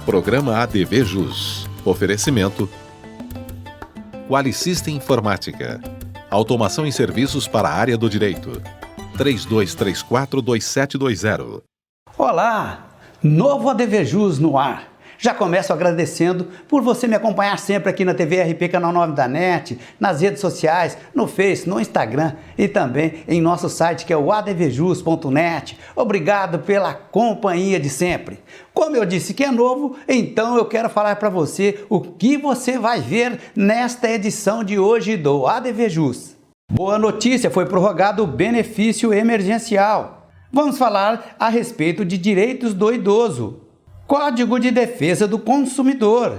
Programa ADV Jus. Oferecimento Qualisystem Informática. Automação e serviços para a área do direito. 3234-2720. Olá! Novo ADV Jus no ar. Já começo agradecendo por você me acompanhar sempre aqui na TV RP Canal 9 da NET, nas redes sociais, no Face, no Instagram e também em nosso site que é o advjus.net. Obrigado pela companhia de sempre. Como eu disse que é novo, então eu quero falar para você o que você vai ver nesta edição de hoje do ADV Jus. Boa notícia, foi prorrogado o benefício emergencial. Vamos falar a respeito de direitos do idoso. Código de Defesa do Consumidor,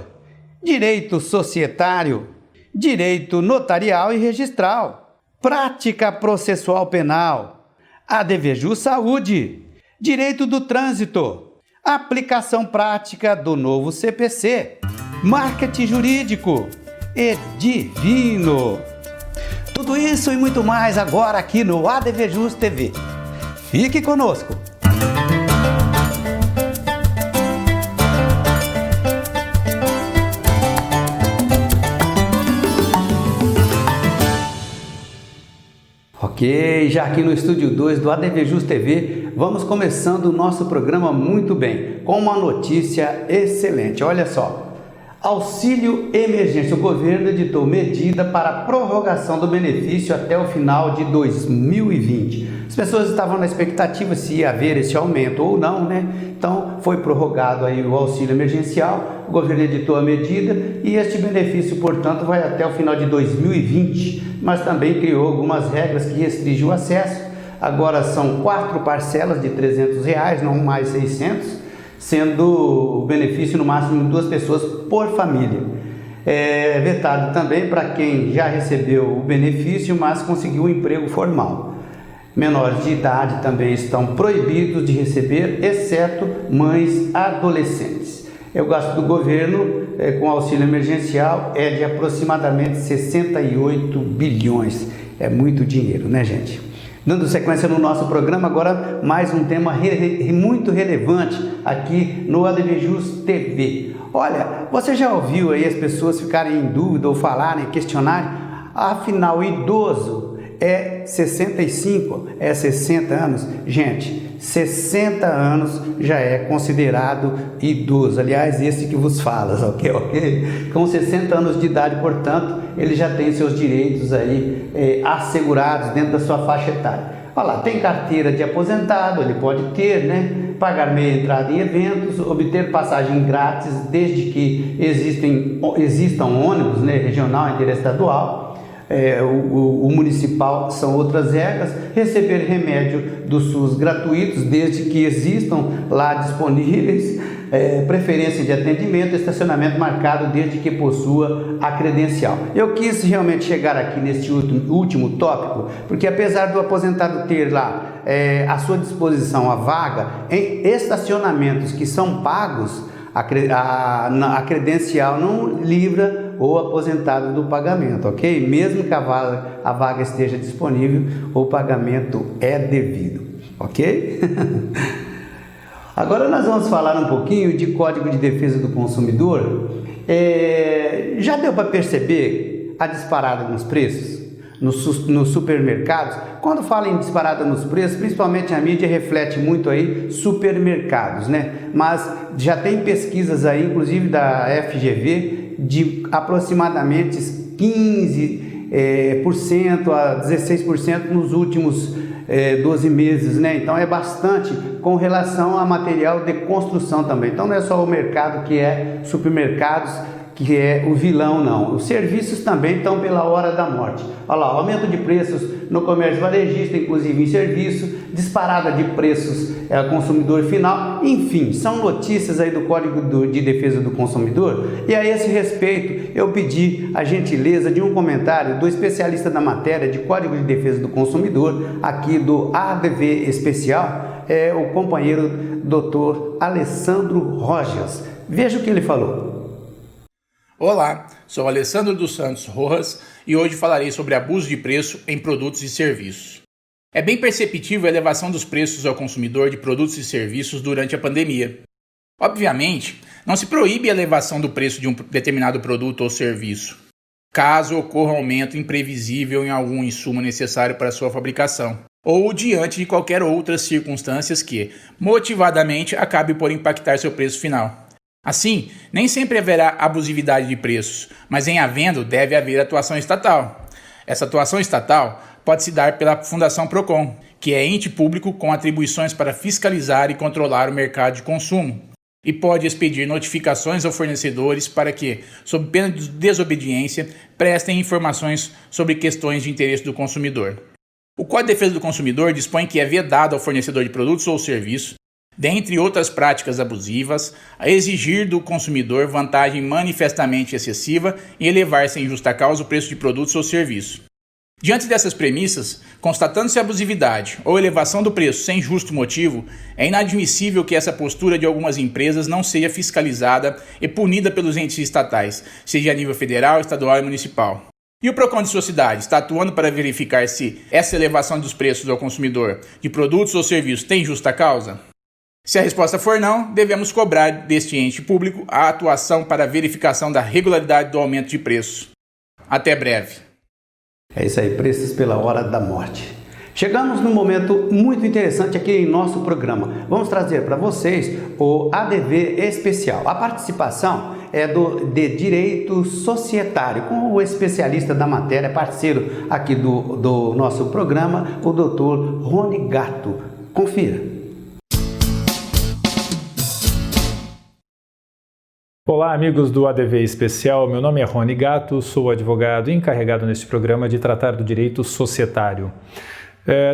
Direito Societário, Direito Notarial e Registral, Prática Processual Penal, ADV Jus Saúde, Direito do Trânsito, Aplicação Prática do novo CPC, Marketing Jurídico e Divino. Tudo isso e muito mais agora aqui no ADV Jus TV. Fique conosco! Ok, já aqui no Estúdio 2 do ADV Jus TV, vamos começando o nosso programa muito bem, com uma notícia excelente. Olha só, auxílio emergência. O governo editou medida para a prorrogação do benefício até o final de 2020. As pessoas estavam na expectativa se ia haver esse aumento ou não, né? Então foi prorrogado aí o auxílio emergencial, o governo editou a medida e este benefício, portanto, vai até o final de 2020, mas também criou algumas regras que restringem o acesso. Agora são 4 parcelas de R$300, não mais 600, sendo o benefício no máximo de 2 pessoas por família. É vetado também para quem já recebeu o benefício, mas conseguiu um emprego formal. Menores de idade também estão proibidos de receber, exceto mães adolescentes. O gasto do governo com auxílio emergencial é de aproximadamente 68 bilhões. É muito dinheiro, né, gente? Dando sequência no nosso programa, agora mais um tema muito relevante aqui no ADV Jus TV. Olha, você já ouviu aí as pessoas ficarem em dúvida ou falarem, questionarem, afinal, idoso é 65, é 60 anos? Gente, 60 anos já é considerado idoso. Aliás, esse que vos fala, ok? Com 60 anos de idade, portanto, ele já tem seus direitos aí assegurados dentro da sua faixa etária. Olha lá, tem carteira de aposentado, ele pode ter, né? Pagar meia entrada em eventos, obter passagem grátis desde que existam ônibus, né, regional, interestadual. O municipal são outras regras, receber remédio do SUS gratuitos desde que existam lá disponíveis, preferência de atendimento, estacionamento marcado desde que possua a credencial. Eu quis realmente chegar aqui neste último tópico, porque apesar do aposentado ter lá à sua disposição a vaga em estacionamentos que são pagos, a credencial não livra o aposentado do pagamento, ok? Mesmo que a vaga esteja disponível, o pagamento é devido, ok? Agora nós vamos falar um pouquinho de Código de Defesa do Consumidor. Já deu para perceber a disparada nos preços nos supermercados? Quando fala em disparada nos preços, principalmente a mídia reflete muito aí supermercados, né? Mas já tem pesquisas aí, inclusive da FGV, de aproximadamente 15% a 16% nos últimos 12 meses, né? Então é bastante com relação a material de construção também. Então não é só o mercado que é supermercados que é o vilão, não. Os serviços também estão pela hora da morte. Olha lá, aumento de preços no comércio varejista, inclusive em serviço, disparada de preços ao consumidor final, enfim, são notícias aí do Código de Defesa do Consumidor. E a esse respeito, eu pedi a gentileza de um comentário do especialista da matéria de Código de Defesa do Consumidor, aqui do ADV Especial, o companheiro Dr. Alessandro Rojas. Veja o que ele falou. Olá, sou Alessandro dos Santos Rojas e hoje falarei sobre abuso de preço em produtos e serviços. É bem perceptível a elevação dos preços ao consumidor de produtos e serviços durante a pandemia. Obviamente, não se proíbe a elevação do preço de um determinado produto ou serviço, caso ocorra um aumento imprevisível em algum insumo necessário para sua fabricação, ou diante de qualquer outras circunstâncias que, motivadamente, acabe por impactar seu preço final. Assim, nem sempre haverá abusividade de preços, mas em havendo, deve haver atuação estatal. Essa atuação estatal pode se dar pela Fundação Procon, que é ente público com atribuições para fiscalizar e controlar o mercado de consumo, e pode expedir notificações aos fornecedores para que, sob pena de desobediência, prestem informações sobre questões de interesse do consumidor. O Código de Defesa do Consumidor dispõe que é vedado ao fornecedor de produtos ou serviços, dentre outras práticas abusivas, a exigir do consumidor vantagem manifestamente excessiva e elevar sem justa causa o preço de produtos ou serviços. Diante dessas premissas, constatando-se abusividade ou elevação do preço sem justo motivo, é inadmissível que essa postura de algumas empresas não seja fiscalizada e punida pelos entes estatais, seja a nível federal, estadual e municipal. E o PROCON de sua cidade está atuando para verificar se essa elevação dos preços ao consumidor de produtos ou serviços tem justa causa? Se a resposta for não, devemos cobrar deste ente público a atuação para a verificação da regularidade do aumento de preços. Até breve. É isso aí, preços pela hora da morte. Chegamos num momento muito interessante aqui em nosso programa. Vamos trazer para vocês o ADV especial. A participação é de direito societário, com o especialista da matéria, parceiro aqui do nosso programa, o Dr. Rony Gatto. Confira. Olá, amigos do ADV Especial. Meu nome é Rony Gatto, sou advogado encarregado neste programa de tratar do direito societário.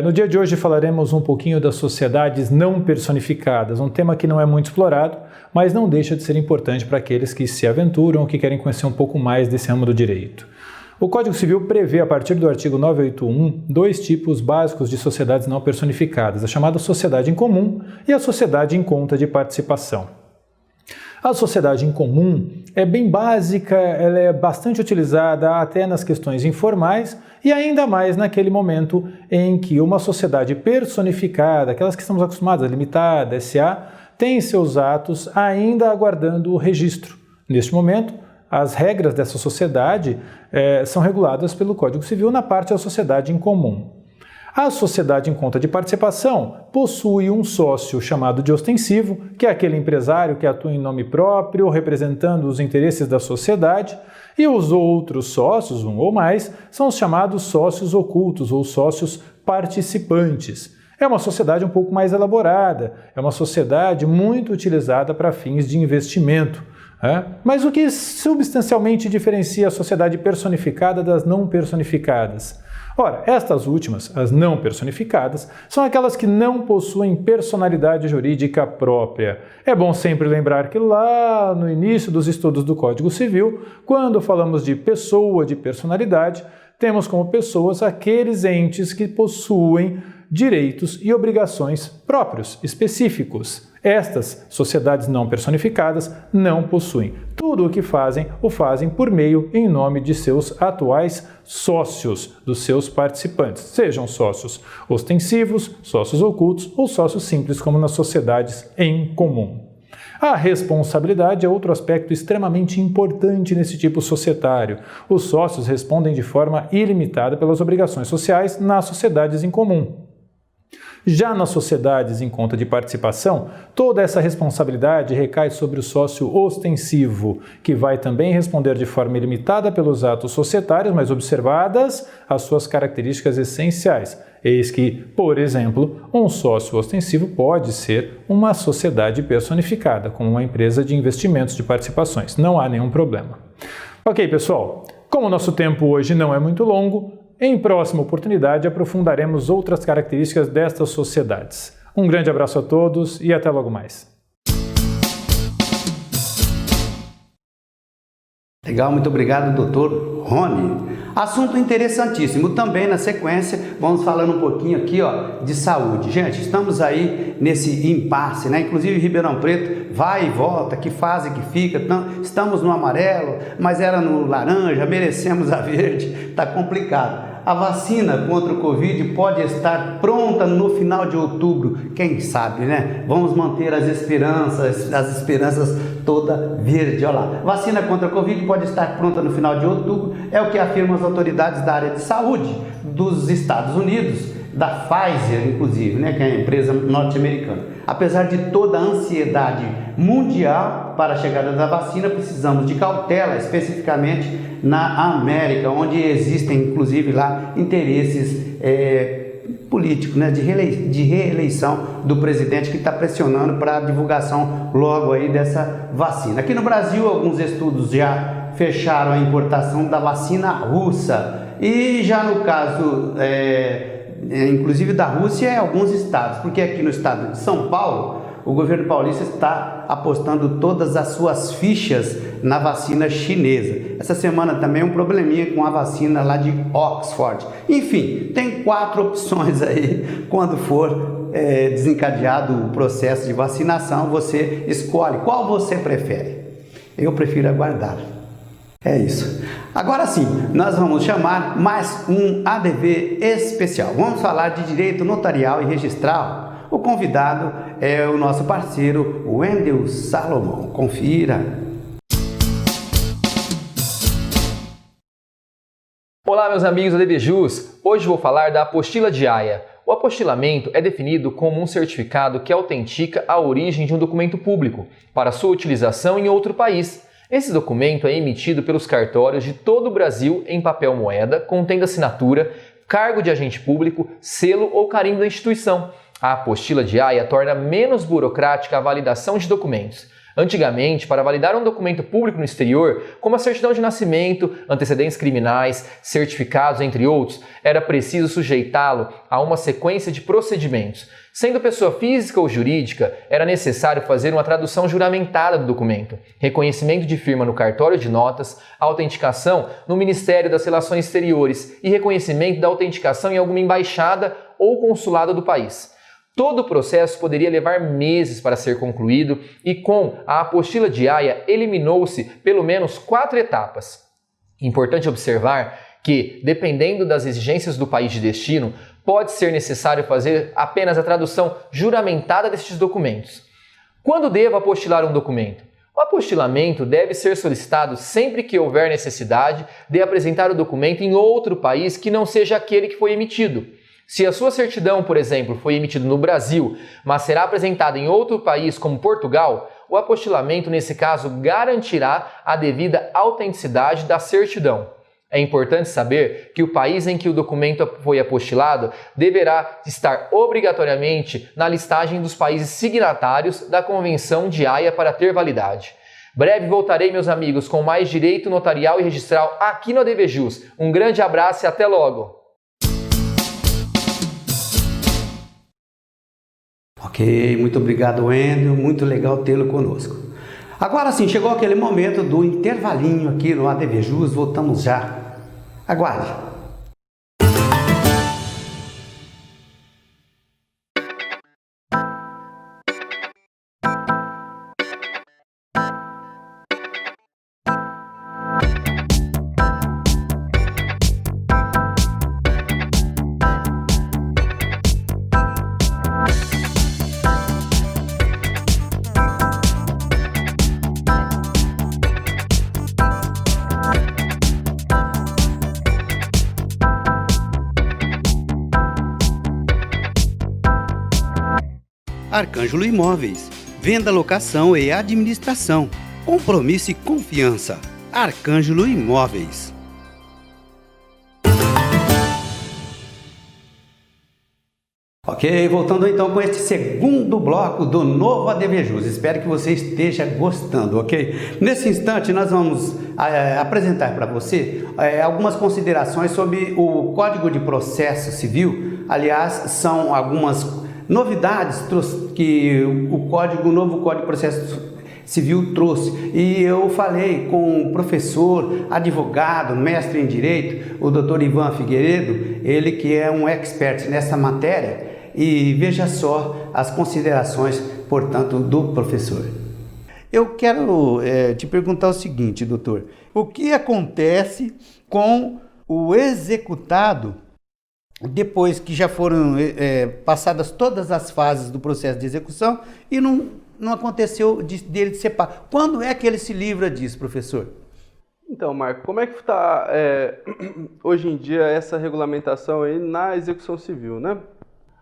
No dia de hoje falaremos um pouquinho das sociedades não personificadas, um tema que não é muito explorado, mas não deixa de ser importante para aqueles que se aventuram ou que querem conhecer um pouco mais desse ramo do direito. O Código Civil prevê, a partir do artigo 981, dois tipos básicos de sociedades não personificadas, a chamada sociedade em comum e a sociedade em conta de participação. A sociedade em comum é bem básica, ela é bastante utilizada até nas questões informais e ainda mais naquele momento em que uma sociedade personificada, aquelas que estamos acostumados, a limitada, SA, tem seus atos ainda aguardando o registro. Neste momento, as regras dessa sociedade são reguladas pelo Código Civil na parte da sociedade em comum. A sociedade em conta de participação possui um sócio chamado de ostensivo, que é aquele empresário que atua em nome próprio, representando os interesses da sociedade, e os outros sócios, um ou mais, são os chamados sócios ocultos ou sócios participantes. É uma sociedade um pouco mais elaborada, é uma sociedade muito utilizada para fins de investimento. Mas o que substancialmente diferencia a sociedade personificada das não personificadas? Ora, estas últimas, as não personificadas, são aquelas que não possuem personalidade jurídica própria. É bom sempre lembrar que lá no início dos estudos do Código Civil, quando falamos de pessoa, de personalidade, temos como pessoas aqueles entes que possuem direitos e obrigações próprios, específicos. Estas sociedades não personificadas não possuem. Tudo o que fazem, o fazem por meio em nome de seus atuais sócios, dos seus participantes, sejam sócios ostensivos, sócios ocultos ou sócios simples, como nas sociedades em comum. A responsabilidade é outro aspecto extremamente importante nesse tipo societário. Os sócios respondem de forma ilimitada pelas obrigações sociais nas sociedades em comum. Já nas sociedades em conta de participação, toda essa responsabilidade recai sobre o sócio ostensivo, que vai também responder de forma ilimitada pelos atos societários, mas observadas as suas características essenciais. Eis que, por exemplo, um sócio ostensivo pode ser uma sociedade personificada, como uma empresa de investimentos de participações. Não há nenhum problema. Ok, pessoal, como o nosso tempo hoje não é muito longo, em próxima oportunidade aprofundaremos outras características destas sociedades. Um grande abraço a todos e até logo mais. Legal, muito obrigado, doutor Rony. Assunto interessantíssimo. Também na sequência, vamos falando um pouquinho aqui de saúde. Gente, estamos aí nesse impasse, né? Inclusive Ribeirão Preto vai e volta, que fase que fica. Estamos no amarelo, mas era no laranja, merecemos a verde. Tá complicado. A vacina contra o Covid pode estar pronta no final de outubro, quem sabe, né? Vamos manter as esperanças toda verde, olha lá. Vacina contra o Covid pode estar pronta no final de outubro, é o que afirmam as autoridades da área de saúde dos Estados Unidos, da Pfizer, inclusive, né, que é a empresa norte-americana. Apesar de toda a ansiedade mundial para a chegada da vacina, precisamos de cautela, especificamente na América, onde existem, inclusive, lá interesses políticos, né, de reeleição do presidente, que está pressionando para a divulgação logo aí dessa vacina. Aqui no Brasil, alguns estudos já fecharam a importação da vacina russa, e já no caso inclusive da Rússia, em alguns estados, porque aqui no estado de São Paulo, o governo paulista está apostando todas as suas fichas na vacina chinesa. Essa semana também um probleminha com a vacina lá de Oxford. Enfim, tem 4 opções aí. Quando for desencadeado o processo de vacinação, você escolhe qual você prefere. Eu prefiro aguardar. É isso. Agora sim, nós vamos chamar mais um ADV especial. Vamos falar de direito notarial e registral. O convidado é o nosso parceiro Wendel Salomão. Confira. Olá, meus amigos do ADVJus. Hoje vou falar da apostila de Haia. O apostilamento é definido como um certificado que autentica a origem de um documento público para sua utilização em outro país. Esse documento é emitido pelos cartórios de todo o Brasil em papel moeda, contendo assinatura, cargo de agente público, selo ou carimbo da instituição. A apostila de Haia torna menos burocrática a validação de documentos. Antigamente, para validar um documento público no exterior, como a certidão de nascimento, antecedentes criminais, certificados, entre outros, era preciso sujeitá-lo a uma sequência de procedimentos. Sendo pessoa física ou jurídica, era necessário fazer uma tradução juramentada do documento, reconhecimento de firma no cartório de notas, autenticação no Ministério das Relações Exteriores e reconhecimento da autenticação em alguma embaixada ou consulado do país. Todo o processo poderia levar meses para ser concluído e com a apostila de Haia eliminou-se pelo menos 4 etapas. Importante observar que, dependendo das exigências do país de destino, pode ser necessário fazer apenas a tradução juramentada destes documentos. Quando devo apostilar um documento? O apostilamento deve ser solicitado sempre que houver necessidade de apresentar o documento em outro país que não seja aquele que foi emitido. Se a sua certidão, por exemplo, foi emitida no Brasil, mas será apresentada em outro país como Portugal, o apostilamento, nesse caso, garantirá a devida autenticidade da certidão. É importante saber que o país em que o documento foi apostilado deverá estar obrigatoriamente na listagem dos países signatários da Convenção de Haia para ter validade. Breve voltarei, meus amigos, com mais direito notarial e registral aqui no ADVJus. Um grande abraço e até logo! Ok, muito obrigado, Wendel, muito legal tê-lo conosco. Agora sim, chegou aquele momento do intervalinho aqui no ADVJus, voltamos já. Aguarde. Arcângelo Imóveis, venda, locação e administração, compromisso e confiança. Arcângelo Imóveis. Ok, voltando então com este segundo bloco do novo ADVJus. Espero que você esteja gostando, ok? Nesse instante nós vamos apresentar para você algumas considerações sobre o Código de Processo Civil. Aliás, são algumas novidades que o novo Código de Processo Civil trouxe, e eu falei com o professor, advogado, mestre em Direito, o Dr. Ivan Figueiredo, ele que é um expert nessa matéria, e veja só as considerações, portanto, do professor. Eu quero te perguntar o seguinte, doutor, o que acontece com o executado, depois que já foram passadas todas as fases do processo de execução e não aconteceu dele de ser pago. Quando é que ele se livra disso, professor? Então, Marco, como é que está hoje em dia essa regulamentação aí na execução civil, né?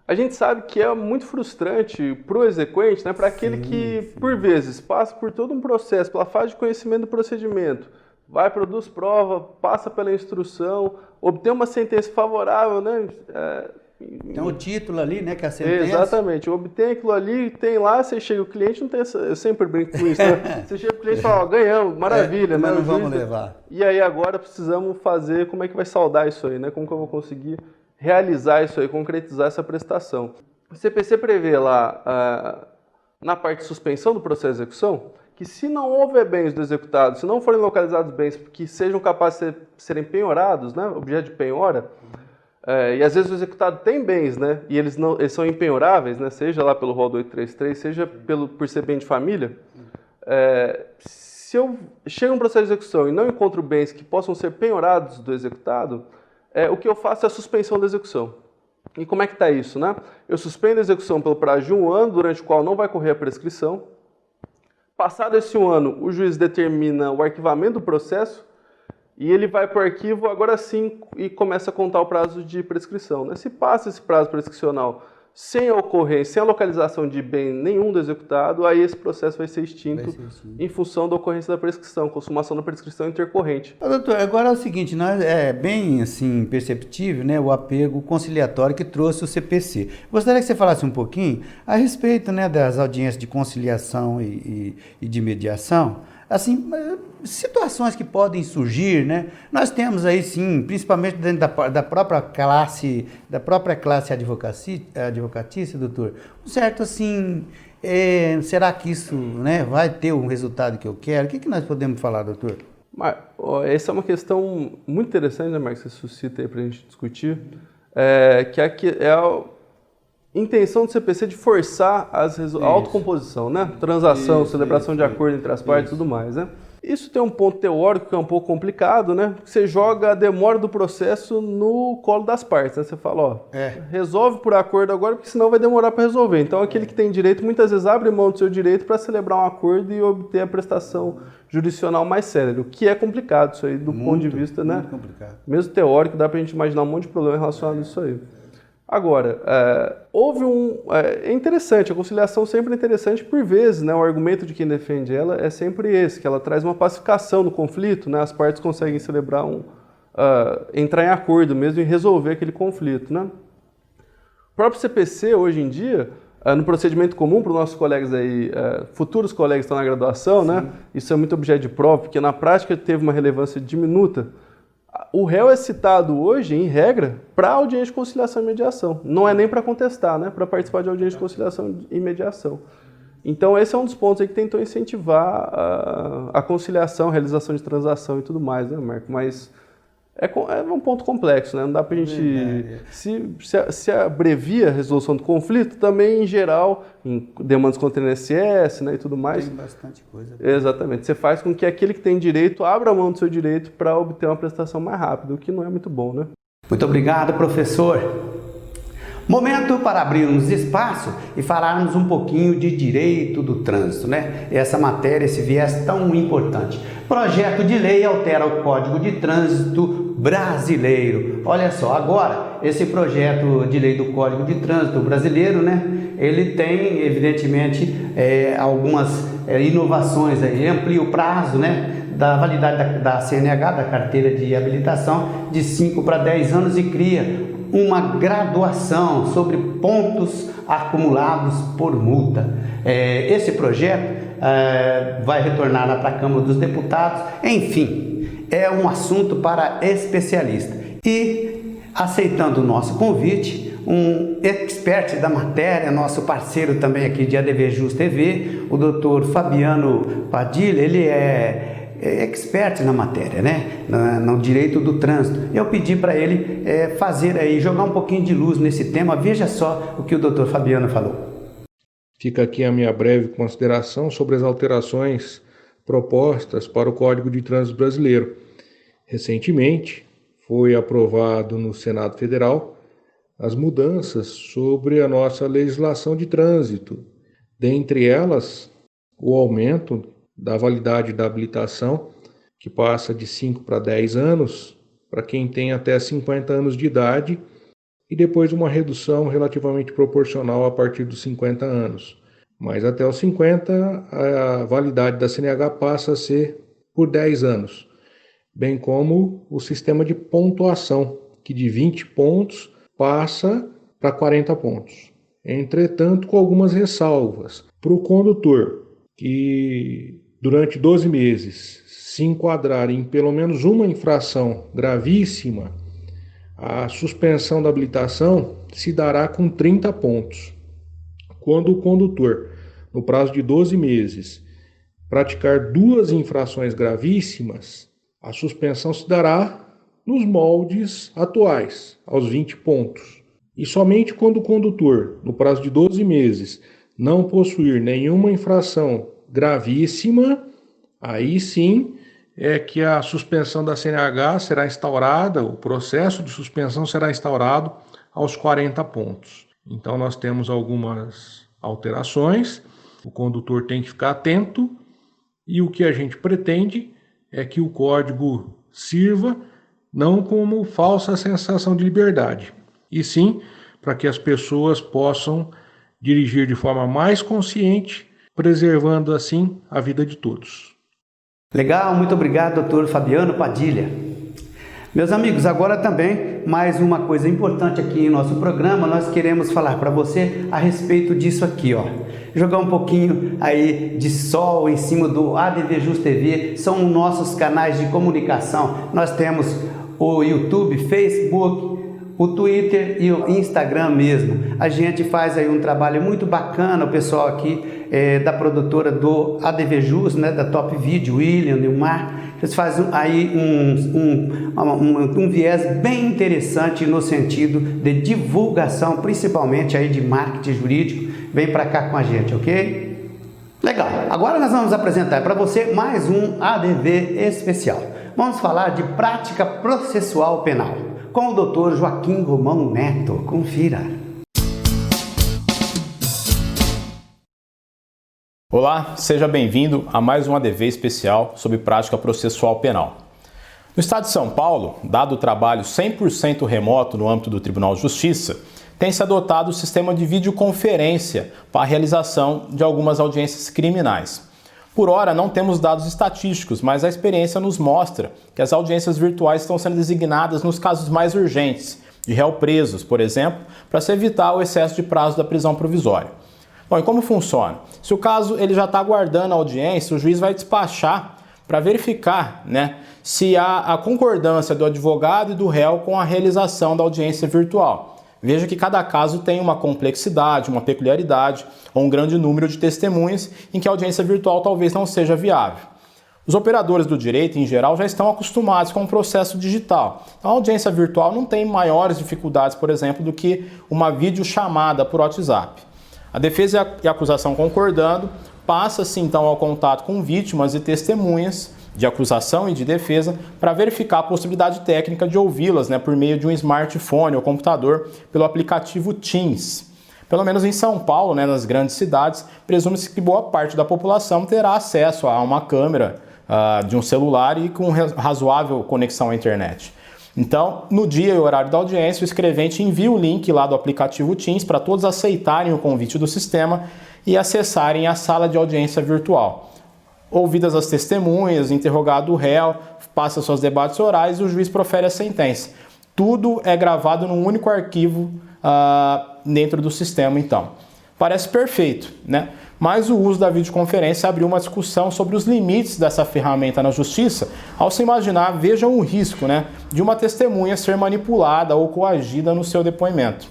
A gente sabe que é muito frustrante para o exequente, né, para aquele que, por vezes, passa por todo um processo, pela fase de conhecimento do procedimento, vai, produz prova, passa pela instrução, obtém uma sentença favorável, né? Tem o título ali, né, que é a sentença. Exatamente, obtém aquilo ali, tem lá, você chega, o cliente não tem essa, eu sempre brinco com isso, né? Você chega o cliente e fala, ó, ganhamos, maravilha, né? Mas não vamos levar. E aí agora precisamos fazer, como é que vai saldar isso aí, né? Como que eu vou conseguir realizar isso aí, concretizar essa prestação. O CPC prevê lá, na parte de suspensão do processo de execução, que se não houver bens do executado, se não forem localizados bens que sejam capazes de serem penhorados, né, objeto de penhora, e às vezes o executado tem bens, né, e eles são impenhoráveis, né, seja lá pelo rol do 833, seja por ser bem de família, se eu chego a um processo de execução e não encontro bens que possam ser penhorados do executado, o que eu faço é a suspensão da execução. E como é que está isso, né? Eu suspendo a execução pelo prazo de 1 ano, durante o qual não vai correr a prescrição. Passado esse 1 ano, o juiz determina o arquivamento do processo e ele vai para o arquivo agora sim e começa a contar o prazo de prescrição, né? Se passa esse prazo prescricional sem a ocorrência, sem a localização de bem nenhum do executado, aí esse processo vai ser extinto em função da ocorrência da prescrição, consumação da prescrição intercorrente. Doutor, agora é o seguinte, é bem assim, perceptível, né, o apego conciliatório que trouxe o CPC. Gostaria que você falasse um pouquinho a respeito, né, das audiências de conciliação e de mediação, assim, situações que podem surgir, né? Nós temos aí sim, principalmente dentro da própria classe advocatícia, doutor, um certo assim, será que isso, né, vai ter o resultado que eu quero? O que nós podemos falar, doutor? Essa é uma questão muito interessante, né, Marcos, que você suscita aí para a gente discutir, que é a intenção do CPC de forçar a autocomposição, né? Transação, celebração de acordo entre as partes e tudo mais, né? Isso tem um ponto teórico que é um pouco complicado, né? Você joga a demora do processo no colo das partes, né? Você fala, ó, resolve por acordo agora, porque senão vai demorar para resolver. Então, aquele que tem direito, muitas vezes abre mão do seu direito para celebrar um acordo e obter a prestação jurisdicional mais célere, o que é complicado isso aí, do ponto de vista, né? Complicado. Mesmo teórico, dá para a gente imaginar um monte de problema relacionado a isso aí. Agora, é interessante, a conciliação sempre é interessante por vezes, né? O argumento de quem defende ela é sempre esse, que ela traz uma pacificação no conflito, né? As partes conseguem celebrar entrar em acordo mesmo e resolver aquele conflito, né? O próprio CPC, hoje em dia, no procedimento comum para os nossos colegas aí, futuros colegas que estão na graduação, né? Isso é muito objeto de prova, porque na prática teve uma relevância diminuta. O réu é citado hoje, em regra, para audiência de conciliação e mediação. Não é nem para contestar, né? Para participar de audiência de conciliação e mediação. Então, esse é um dos pontos aí que tentou incentivar a conciliação, a realização de transação e tudo mais, né, Marco? Mas é um ponto complexo, né? Não dá para a gente... Se abrevia a resolução do conflito, também, em geral, em demandas contra o INSS, né, e tudo mais... Tem bastante coisa. Exatamente. Você faz com que aquele que tem direito abra mão do seu direito para obter uma prestação mais rápida, o que não é muito bom, né? Muito obrigado, professor. Momento para abrirmos espaço e falarmos um pouquinho de direito do trânsito, né? Essa matéria, esse viés tão importante. Projeto de lei altera o Código de Trânsito brasileiro. Olha só, agora, esse projeto de lei do Código de Trânsito brasileiro, né? Ele tem, evidentemente, algumas inovações aí. Amplia o prazo, né, da validade da CNH, da carteira de habilitação, de 5 para 10 anos e cria uma graduação sobre pontos acumulados por multa. Esse projeto vai retornar lá para a Câmara dos Deputados. Enfim, é um assunto para especialista. E, aceitando o nosso convite, um expert da matéria, nosso parceiro também aqui de ADVJus TV, o doutor Fabiano Padilha, ele é expert na matéria, né? No direito do trânsito. Eu pedi para ele fazer aí, jogar um pouquinho de luz nesse tema. Veja só o que o doutor Fabiano falou. Fica aqui a minha breve consideração sobre as alterações propostas para o Código de Trânsito Brasileiro. Recentemente, foi aprovado no Senado Federal as mudanças sobre a nossa legislação de trânsito. Dentre elas, o aumento da validade da habilitação, que passa de 5 para 10 anos, para quem tem até 50 anos de idade, e depois uma redução relativamente proporcional a partir dos 50 anos. Mas até os 50, a validade da CNH passa a ser por 10 anos, bem como o sistema de pontuação, que de 20 pontos passa para 40 pontos. Entretanto, com algumas ressalvas. Para o condutor que durante 12 meses se enquadrar em pelo menos uma infração gravíssima, a suspensão da habilitação se dará com 30 pontos. Quando o condutor, no prazo de 12 meses, praticar 2 infrações gravíssimas, a suspensão se dará nos moldes atuais, aos 20 pontos. E somente quando o condutor, no prazo de 12 meses, não possuir nenhuma infração gravíssima, aí sim é que a suspensão da CNH será instaurada, o processo de suspensão será instaurado aos 40 pontos. Então nós temos algumas alterações, o condutor tem que ficar atento e o que a gente pretende é que o código sirva não como falsa sensação de liberdade, e sim para que as pessoas possam dirigir de forma mais consciente, preservando assim a vida de todos. Legal, muito obrigado, Dr. Fabiano Padilha. Meus amigos, agora também mais uma coisa importante aqui em nosso programa, nós queremos falar para você a respeito disso aqui, ó. Jogar um pouquinho aí de sol em cima do ADV Just TV, são nossos canais de comunicação. Nós temos o YouTube, Facebook, o Twitter e o Instagram mesmo. A gente faz aí um trabalho muito bacana, o pessoal aqui da produtora do ADV Just, né, da Top Video, William, Nilmar, eles fazem aí um viés bem interessante no sentido de divulgação, principalmente aí de marketing jurídico. Vem para cá com a gente, ok? Legal, agora nós vamos apresentar para você mais um ADV especial. Vamos falar de prática processual penal com o Dr. Joaquim Romão Neto. Confira. Olá, seja bem-vindo a mais um ADV especial sobre prática processual penal. No estado de São Paulo, dado o trabalho 100% remoto no âmbito do Tribunal de Justiça, tem-se adotado o sistema de videoconferência para a realização de algumas audiências criminais. Por hora, não temos dados estatísticos, mas a experiência nos mostra que as audiências virtuais estão sendo designadas nos casos mais urgentes, de réu presos, por exemplo, para se evitar o excesso de prazo da prisão provisória. Bom, e como funciona? Se o caso ele já está aguardando a audiência, o juiz vai despachar para verificar, se há a concordância do advogado e do réu com a realização da audiência virtual. Veja que cada caso tem uma complexidade, uma peculiaridade ou um grande número de testemunhas em que a audiência virtual talvez não seja viável. Os operadores do direito, em geral, já estão acostumados com o processo digital. Então, a audiência virtual não tem maiores dificuldades, por exemplo, do que uma videochamada por WhatsApp. A defesa e a acusação concordando, passa-se então ao contato com vítimas e testemunhas de acusação e de defesa para verificar a possibilidade técnica de ouvi-las por meio de um smartphone ou computador pelo aplicativo Teams. Pelo menos em São Paulo, nas grandes cidades, presume-se que boa parte da população terá acesso a uma câmera de um celular e com razoável conexão à internet. Então, no dia e horário da audiência, o escrevente envia o link lá do aplicativo Teams para todos aceitarem o convite do sistema e acessarem a sala de audiência virtual. Ouvidas as testemunhas, interrogado o réu, passa seus debates orais e o juiz profere a sentença. Tudo é gravado num único arquivo dentro do sistema, então. Parece perfeito, Mas o uso da videoconferência abriu uma discussão sobre os limites dessa ferramenta na justiça, ao se imaginar, vejam o risco, de uma testemunha ser manipulada ou coagida no seu depoimento.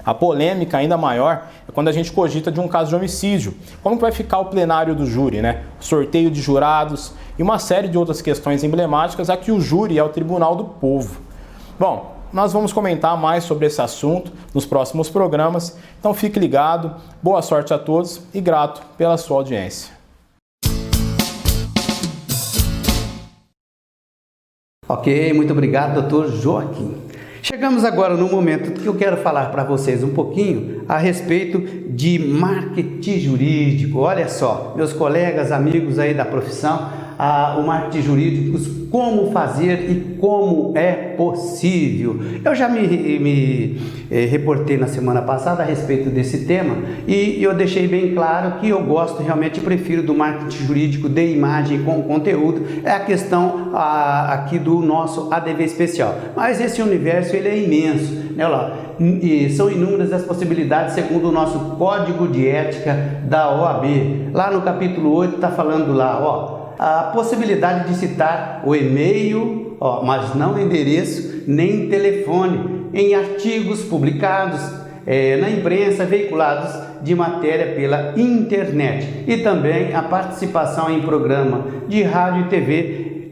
A polêmica ainda maior é quando a gente cogita de um caso de homicídio. Como vai ficar o plenário do júri, o sorteio de jurados e uma série de outras questões emblemáticas a que o júri é o tribunal do povo. Bom, nós vamos comentar mais sobre esse assunto nos próximos programas, então fique ligado, boa sorte a todos e grato pela sua audiência. Ok, muito obrigado, doutor Joaquim. Chegamos agora no momento que eu quero falar para vocês um pouquinho a respeito de marketing jurídico. Olha só, meus colegas, amigos aí da profissão, o marketing jurídico, como fazer e como é possível. Eu já me reportei na semana passada a respeito desse tema e eu deixei bem claro que eu gosto, realmente prefiro do marketing jurídico de imagem com conteúdo. É a questão aqui do nosso ADV especial. Mas esse universo ele é imenso, né? Olha lá, e são inúmeras as possibilidades segundo o nosso Código de Ética da OAB. Lá no capítulo 8 está falando lá, ó, a possibilidade de citar o e-mail, mas não endereço nem telefone, em artigos publicados na imprensa, veiculados de matéria pela internet, e também a participação em programa de rádio e TV,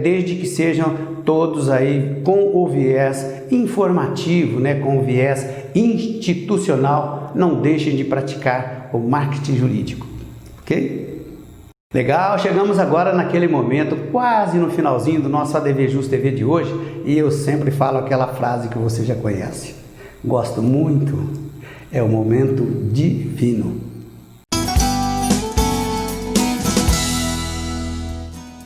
desde que sejam todos aí com o viés informativo, né, com o viés institucional. Não deixem de praticar o marketing jurídico, ok? Legal, chegamos agora naquele momento, quase no finalzinho do nosso ADV Jus TV de hoje, e eu sempre falo aquela frase que você já conhece. Gosto muito, é o momento divino.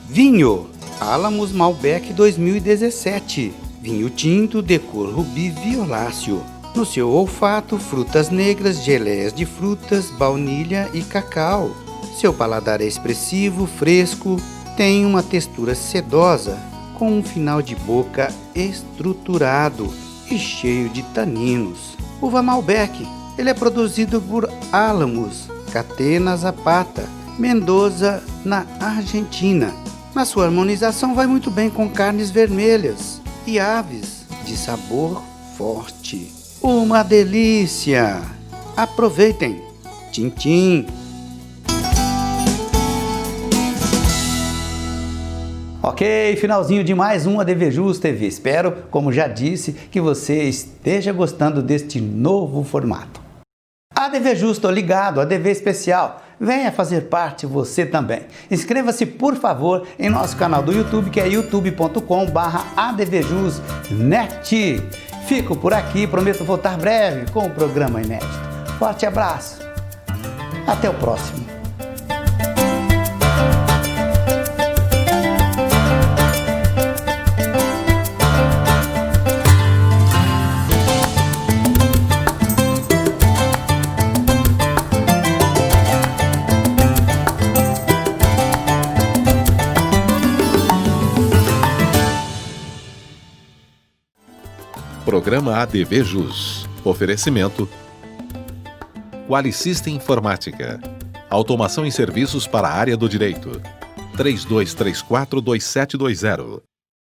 Vinho, Alamos Malbec 2017, vinho tinto de cor rubi violáceo. No seu olfato, frutas negras, geleias de frutas, baunilha e cacau. Seu paladar é expressivo, fresco, tem uma textura sedosa, com um final de boca estruturado e cheio de taninos. Uva Malbec, ele é produzido por Alamos, Catena Zapata, Mendoza, na Argentina. Na sua harmonização vai muito bem com carnes vermelhas e aves de sabor forte. Uma delícia! Aproveitem! Tchim, tchim! Ok, finalzinho de mais um ADV Jus TV. Espero, como já disse, que você esteja gostando deste novo formato. ADV Jus, tô ligado, ADV especial. Venha fazer parte você também. Inscreva-se, por favor, em nosso canal do YouTube, que é youtube.com/advjusnet. Fico por aqui, prometo voltar breve com o programa inédito. Forte abraço. Até o próximo. Programa ADV Jus. Oferecimento Qualisystem Informática. Automação em serviços para a área do direito. 3234-2720.